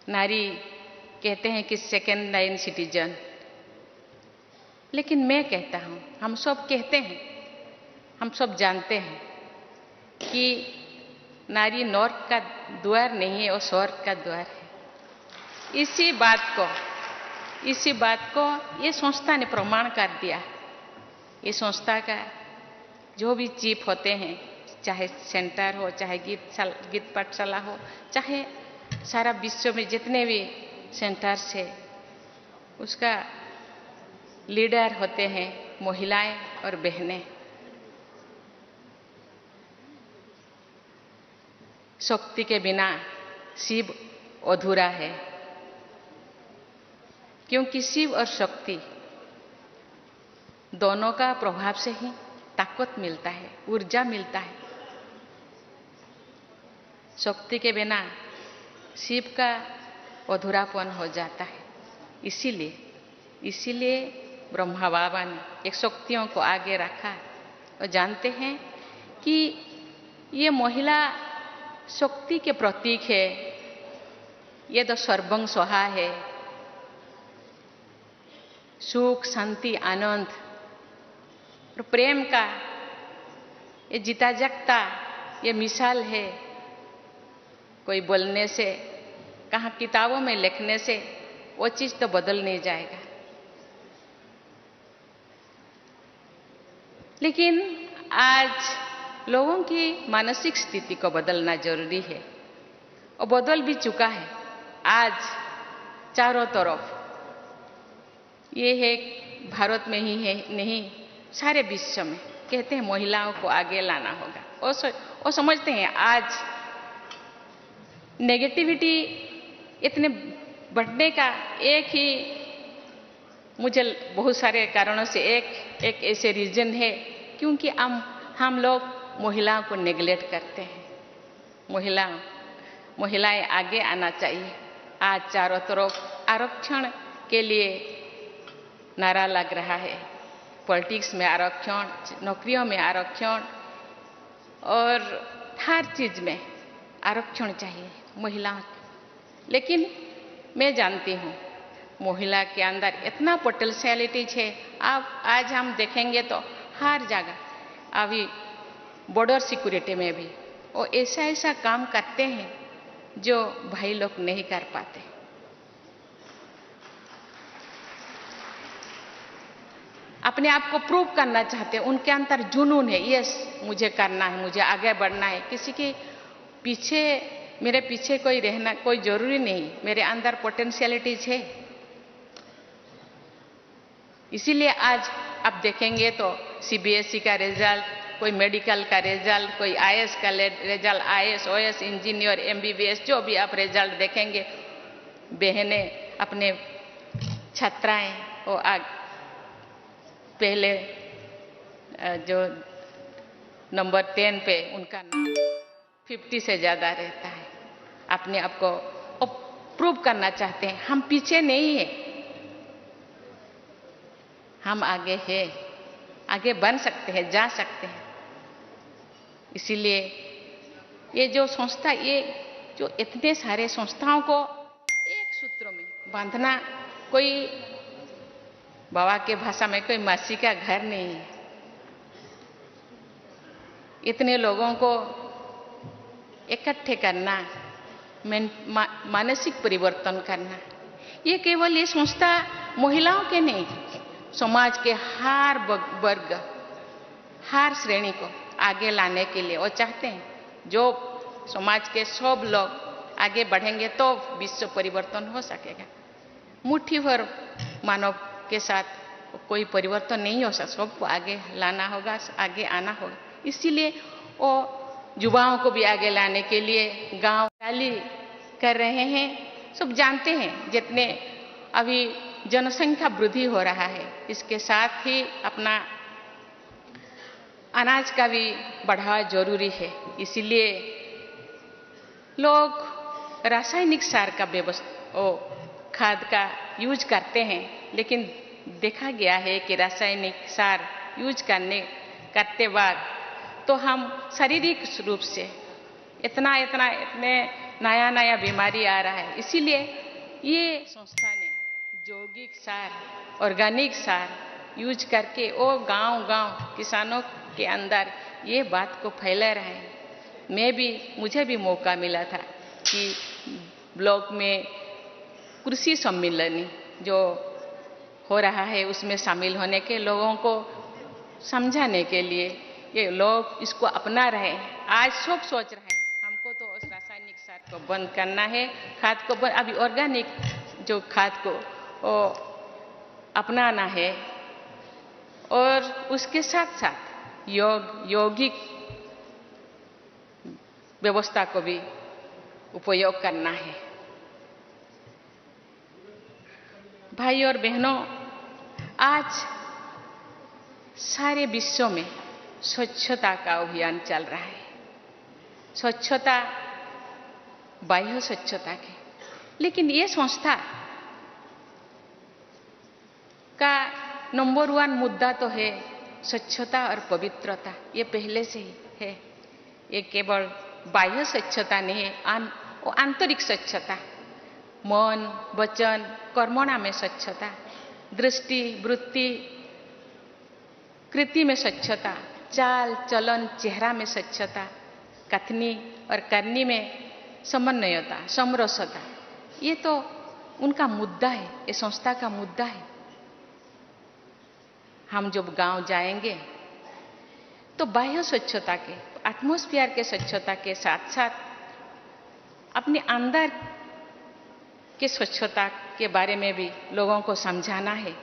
नारी कहते हैं कि सेकेंड लाइन सिटीजन, लेकिन मैं कहता हूँ, हम सब कहते हैं, हम सब जानते हैं कि नारी नर्क का द्वार नहीं है, वो स्वर्ग का द्वार है। इसी बात को ये संस्था ने प्रमाण कर दिया। ये संस्था का जो भी चीफ होते हैं, चाहे सेंटर हो, चाहे गीत पाठशाला हो, चाहे सारा विश्व में जितने भी सेंटर्स है, उसका लीडर होते हैं महिलाएं और बहनें। शक्ति के बिना शिव अधूरा है, क्योंकि शिव और शक्ति दोनों का प्रभाव से ही ताकत मिलता है, ऊर्जा मिलता है। शक्ति के बिना शिव का अधूरापन हो जाता है। इसीलिए ब्रह्मा बाबा ने एक शक्तियों को आगे रखा और जानते हैं कि ये महिला शक्ति के प्रतीक है, ये तो सर्वं स्वाहा है। सुख, शांति, आनंद और प्रेम का ये जीता जागता ये मिसाल है। कोई बोलने से, कहाँ किताबों में लिखने से वो चीज तो बदल नहीं जाएगा, लेकिन आज लोगों की मानसिक स्थिति को बदलना जरूरी है और बदल भी चुका है। आज चारों तरफ ये है, भारत में ही है नहीं, सारे विश्व में कहते हैं महिलाओं को आगे लाना होगा। और समझते हैं आज नेगेटिविटी इतने बढ़ने का एक ही, मुझे बहुत सारे कारणों से एक ऐसे रीजन है, क्योंकि हम लोग महिलाओं को नेग्लेक्ट करते हैं। महिलाएं आगे आना चाहिए। आज चारों तरफ आरक्षण के लिए नारा लग रहा है। पॉलिटिक्स में आरक्षण, नौकरियों में आरक्षण और हर चीज में आरक्षण चाहिए महिलाओं को। लेकिन मैं जानती हूँ महिला के अंदर इतना पोटेंशियलिटीज है। आज हम देखेंगे तो हर जगह, अभी बॉर्डर सिक्योरिटी में भी वो ऐसा काम करते हैं जो भाई लोग नहीं कर पाते। अपने आप को प्रूव करना चाहते हैं, उनके अंदर जुनून है, यस मुझे करना है, मुझे आगे बढ़ना है। किसी के पीछे, मेरे पीछे कोई रहना कोई जरूरी नहीं, मेरे अंदर पोटेंशियलिटीज है। इसीलिए आज आप देखेंगे तो सीबीएसई का रिजल्ट, कोई मेडिकल का रिजल्ट, कोई आईएएस का result, IAS, OAS, engineer, MBBS, जो भी आप रिजल्ट देखेंगे, बहनें अपने छात्राएं वो पहले जो नंबर 10 पे उनका नाम 50 से ज्यादा रहता है। अपने आप को प्रूव करना चाहते हैं। हम पीछे नहीं है, हम आगे हैं, आगे बन सकते हैं, जा सकते हैं। इसीलिए ये जो संस्था, ये जो इतने सारे संस्थाओं को एक सूत्र में बांधना, कोई बाबा के भाषा में कोई मासी का घर नहीं है। इतने लोगों को इकट्ठे करना, मानसिक परिवर्तन करना, ये केवल ये संस्था महिलाओं के नहीं, समाज के हर वर्ग, हर श्रेणी को आगे लाने के लिए वो चाहते हैं। जो समाज के सब लोग आगे बढ़ेंगे तो विश्व परिवर्तन हो सकेगा। मुट्ठी भर मानव के साथ कोई परिवर्तन नहीं हो सकता, सबको आगे लाना होगा, आगे आना होगा। इसीलिए वो युवाओं को भी आगे लाने के लिए गांव रैली कर रहे हैं। सब जानते हैं जितने अभी जनसंख्या वृद्धि हो रहा है, इसके साथ ही अपना अनाज का भी बढ़ावा जरूरी है। इसीलिए लोग रासायनिक सार का खाद का यूज करते हैं, लेकिन देखा गया है कि रासायनिक सार यूज करते बाद तो हम शारीरिक रूप से इतने नया नया बीमारी आ रहा है। इसीलिए ये संस्था ने जैविक सार, ऑर्गेनिक सार यूज करके वो गांव-गांव किसानों के अंदर ये बात को फैला रहे हैं। मुझे भी मौका मिला था कि ब्लॉक में कृषि सम्मेलन जो हो रहा है उसमें शामिल होने के लोगों को समझाने के लिए ये लोग इसको अपना रहे हैं। आज सब सोच रहे हैं हमको तो उस रासायनिक खाद को बंद करना है, खाद को बंद, अभी ऑर्गेनिक जो खाद को अपनाना है और उसके साथ साथ यौगिक व्यवस्था को भी उपयोग करना है। भाई और बहनों, आज सारे विश्व में स्वच्छता का अभियान चल रहा है। स्वच्छता, बाह्य स्वच्छता के, लेकिन ये संस्था का नंबर 1 मुद्दा तो है स्वच्छता और पवित्रता। ये पहले से ही है। ये केवल बाह्य स्वच्छता नहीं है, वो आंतरिक स्वच्छता, मन, वचन, कर्मणा में स्वच्छता, दृष्टि, वृत्ति, कृति में स्वच्छता, चाल चलन, चेहरा में स्वच्छता, कथनी और करनी में समन्वयता, समरसता, ये तो उनका मुद्दा है, ये संस्था का मुद्दा है। हम जब गांव जाएंगे तो बाह्य स्वच्छता के, एटमॉस्फेयर के स्वच्छता के साथ साथ अपने अंदर के स्वच्छता के बारे में भी लोगों को समझाना है।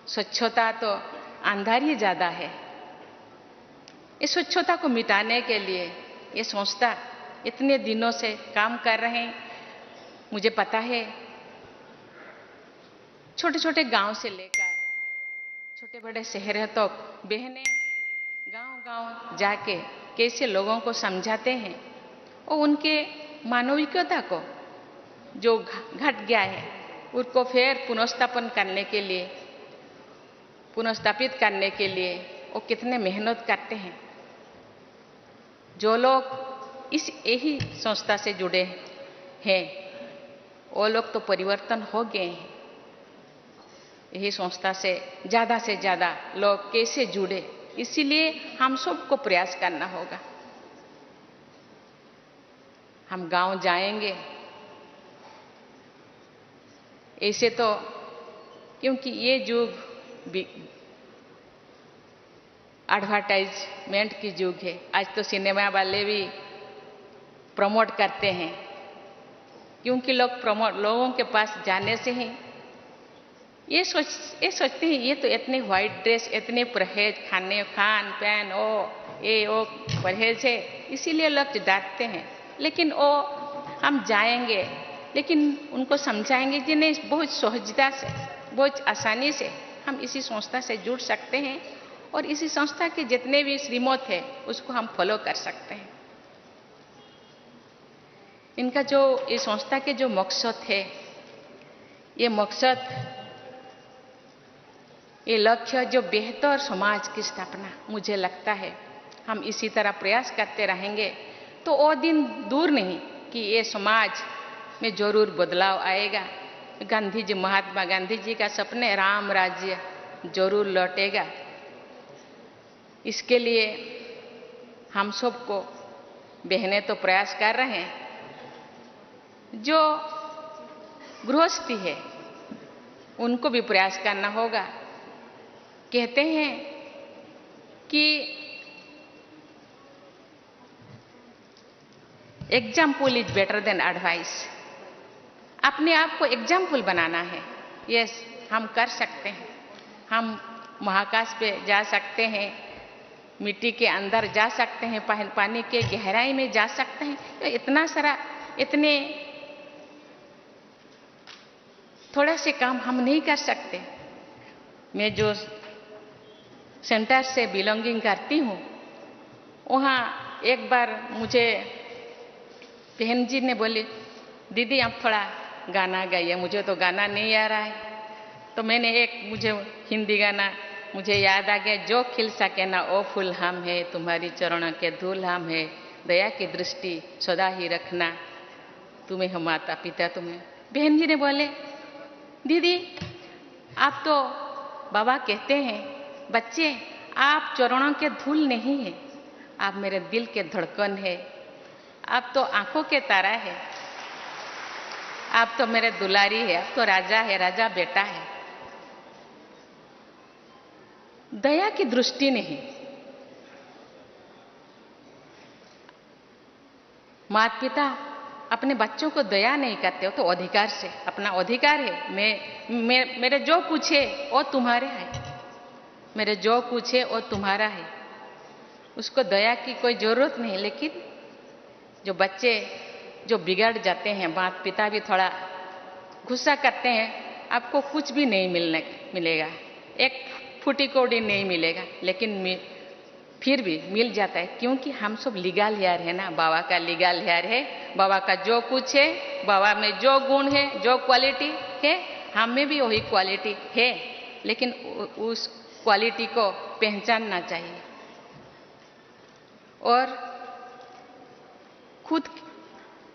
स्वच्छता तो अंदर ही ज्यादा है। इस स्वच्छता को मिटाने के लिए ये संस्था इतने दिनों से काम कर रहे हैं। मुझे पता है छोटे छोटे गांव से लेकर छोटे बड़े शहरों तक बहनें गांव-गांव जाके कैसे लोगों को समझाते हैं और उनके मानविकता को जो घट गया है उसको फिर पुनर्स्थापन करने के लिए, पुनर्स्थापित करने के लिए वो कितने मेहनत करते हैं। जो लोग इस यही संस्था से जुड़े हैं वो लोग तो परिवर्तन हो गए हैं। यही संस्था से ज़्यादा लोग कैसे जुड़े, इसीलिए हम सबको प्रयास करना होगा। हम गांव जाएंगे ऐसे तो, क्योंकि ये युग एडवर्टाइजमेंट की युग है। आज तो सिनेमा वाले भी प्रमोट करते हैं, क्योंकि लोगों के पास जाने से ही ये सोचते हैं ये तो इतने व्हाइट ड्रेस, इतने परहेज, खान पैन, वो परहेज है, इसीलिए लोग डांटते हैं। लेकिन हम जाएंगे, लेकिन उनको समझाएंगे कि नहीं, बहुत सहजता से, बहुत आसानी से हम इसी संस्था से जुड़ सकते हैं और इसी संस्था के जितने भी श्रीमत है उसको हम फॉलो कर सकते हैं। इनका जो इस संस्था के जो मकसद है, ये मकसद, ये लक्ष्य जो बेहतर समाज की स्थापना, मुझे लगता है हम इसी तरह प्रयास करते रहेंगे तो वो दिन दूर नहीं कि ये समाज में जरूर बदलाव आएगा। महात्मा गांधी जी का सपने राम राज्य जरूर लौटेगा। इसके लिए हम सबको, बहनें तो प्रयास कर रहे हैं, जो गृहस्थी है उनको भी प्रयास करना होगा। कहते हैं कि example is better than advice. अपने आप को एग्जाम्पल बनाना है। यस, हम कर सकते हैं। हम महाकाश पे जा सकते हैं, मिट्टी के अंदर जा सकते हैं, पानी के गहराई में जा सकते हैं। तो इतना सारा, इतने थोड़ा से काम हम नहीं कर सकते। मैं जो सेंटर से बिलोंगिंग करती हूँ, वहाँ एक बार मुझे बहन जी ने बोली, दीदी आप थोड़ा गाना गाइए, मुझे तो गाना नहीं आ रहा है। तो मैंने मुझे हिंदी गाना मुझे याद आ गया, जो खिल सके ना ओ फूल हम है, तुम्हारी चरणों के धूल हम है, दया की दृष्टि सदा ही रखना, तुम्हें हम माता पिता तुम्हें। बहन जी ने बोले, दीदी आप तो बाबा कहते हैं बच्चे आप चरणों के धूल नहीं है, आप मेरे दिल के धड़कन है, आप तो आंखों के तारा है, आप तो मेरे दुलारी है, आप तो राजा है, राजा बेटा है। दया की दृष्टि नहीं। माता पिता अपने बच्चों को दया नहीं करते हो तो अधिकार से, अपना अधिकार है, मेरे जो कुछ है वो तुम्हारे है, मेरे जो कुछ है वो तुम्हारा है, उसको दया की कोई जरूरत नहीं। लेकिन जो बच्चे जो बिगड़ जाते हैं, माता पिता भी थोड़ा गुस्सा करते हैं, आपको कुछ भी नहीं मिलेगा, एक फूटी कौड़ी नहीं मिलेगा, लेकिन फिर भी मिल जाता है, क्योंकि हम सब लीगल हेयर है ना, बाबा का लीगल हेयर है, बाबा का जो कुछ है, बाबा में जो गुण है, जो क्वालिटी है, हम में भी वही क्वालिटी है, लेकिन उस क्वालिटी को पहचानना चाहिए और खुद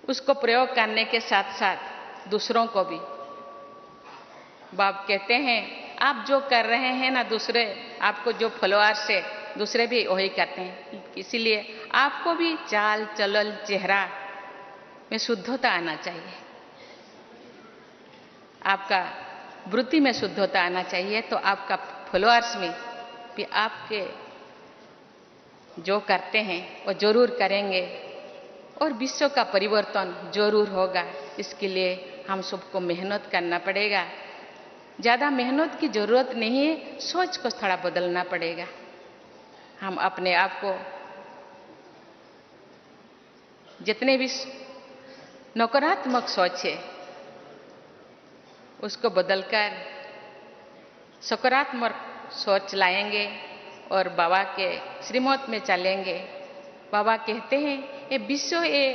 उसको प्रयोग करने के साथ साथ दूसरों को भी। बाप कहते हैं आप जो कर रहे हैं ना, दूसरे आपको जो फॉलोअर्स है दूसरे भी वही करते हैं, इसीलिए आपको भी चाल चलन चेहरा में शुद्धता आना चाहिए, आपका वृत्ति में शुद्धता आना चाहिए, तो आपका फॉलोअर्स में भी आपके जो करते हैं वो जरूर करेंगे और विश्व का परिवर्तन जरूर होगा। इसके लिए हम सबको मेहनत करना पड़ेगा, ज़्यादा मेहनत की जरूरत नहीं है, सोच को थोड़ा बदलना पड़ेगा। हम अपने आप को जितने भी नकारात्मक सोच है उसको बदलकर सकारात्मक सोच लाएंगे और बाबा के श्रीमत में चलेंगे। बाबा कहते हैं ये विश्व ये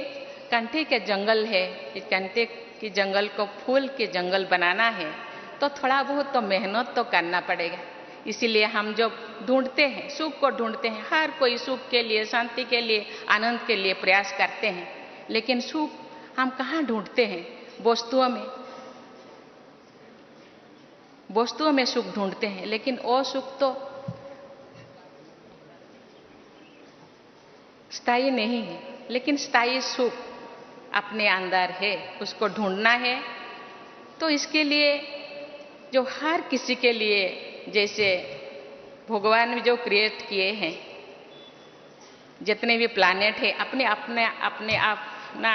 कंटे के जंगल है, इस कंटे के जंगल को फूल के जंगल बनाना है तो थोड़ा बहुत तो मेहनत तो करना पड़ेगा। इसीलिए हम जो ढूंढते हैं, सुख को ढूंढते हैं, हर कोई सुख के लिए, शांति के लिए, आनंद के लिए प्रयास करते हैं, लेकिन सुख हम कहाँ ढूंढते हैं? वस्तुओं में, वस्तुओं में सुख ढूंढते हैं, लेकिन वो सुख तो स्थायी नहीं है। लेकिन स्थायी सुख अपने अंदर है, उसको ढूंढना है। तो इसके लिए जो हर किसी के लिए, जैसे भगवान ने जो क्रिएट किए हैं, जितने भी प्लैनेट है, अपने अपने अपने अपना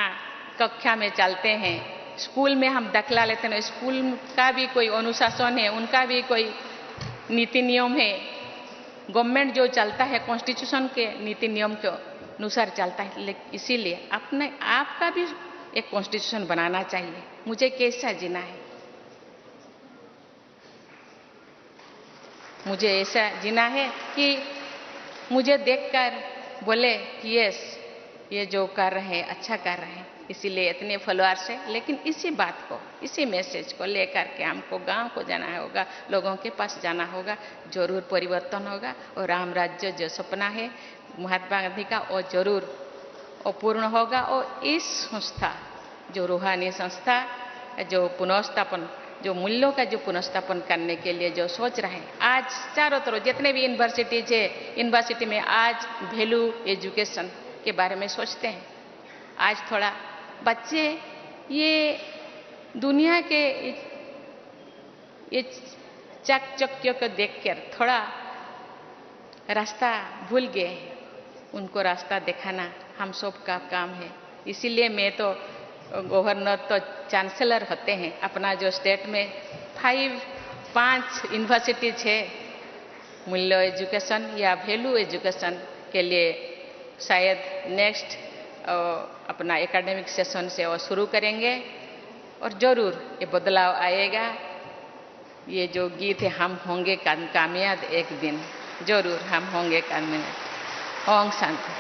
कक्षा में चलते हैं। स्कूल में हम दाखिला लेते हैं, स्कूल का भी कोई अनुशासन है, उनका भी कोई नीति नियम है। गवर्नमेंट जो चलता है कॉन्स्टिट्यूशन के नीति नियम के अनुसार चलता है, इसीलिए अपने आप का भी एक कॉन्स्टिट्यूशन बनाना चाहिए। मुझे कैसा जीना है, मुझे ऐसा जीना है कि मुझे देखकर बोले कि यस ये जो कर रहे हैं अच्छा कर रहे हैं। इसीलिए इतने फॉलोअर्स है, लेकिन इसी बात को, इसी मैसेज को लेकर के हमको गांव को जाना होगा, लोगों के पास जाना होगा, जरूर परिवर्तन होगा और राम राज्य जो सपना है महात्मा गांधी का वो जरूर वो पूर्ण होगा। और इस संस्था जो रूहानी संस्था जो पुनर्स्थापन, जो मूल्यों का जो पुनर्स्थापन करने के लिए जो सोच रहे हैं, आज चारों तरफ जितने भी यूनिवर्सिटीज है, यूनिवर्सिटी में आज वैल्यू एजुकेशन के बारे में सोचते हैं। आज थोड़ा बच्चे ये दुनिया के ये चाकचक्यों को देखकर थोड़ा रास्ता भूल गए, उनको रास्ता दिखाना हम सब का काम है। इसीलिए मैं तो गवर्नर तो चांसलर होते हैं, अपना जो स्टेट में 5 यूनिवर्सिटीज है मूल्य एजुकेशन या वैल्यू एजुकेशन के लिए, शायद नेक्स्ट अपना एकेडमिक सेशन से वो शुरू करेंगे और जरूर ये बदलाव आएगा। ये जो गीत है हम होंगे कामयाब एक दिन, जरूर हम होंगे कामयाब। ओम शांति।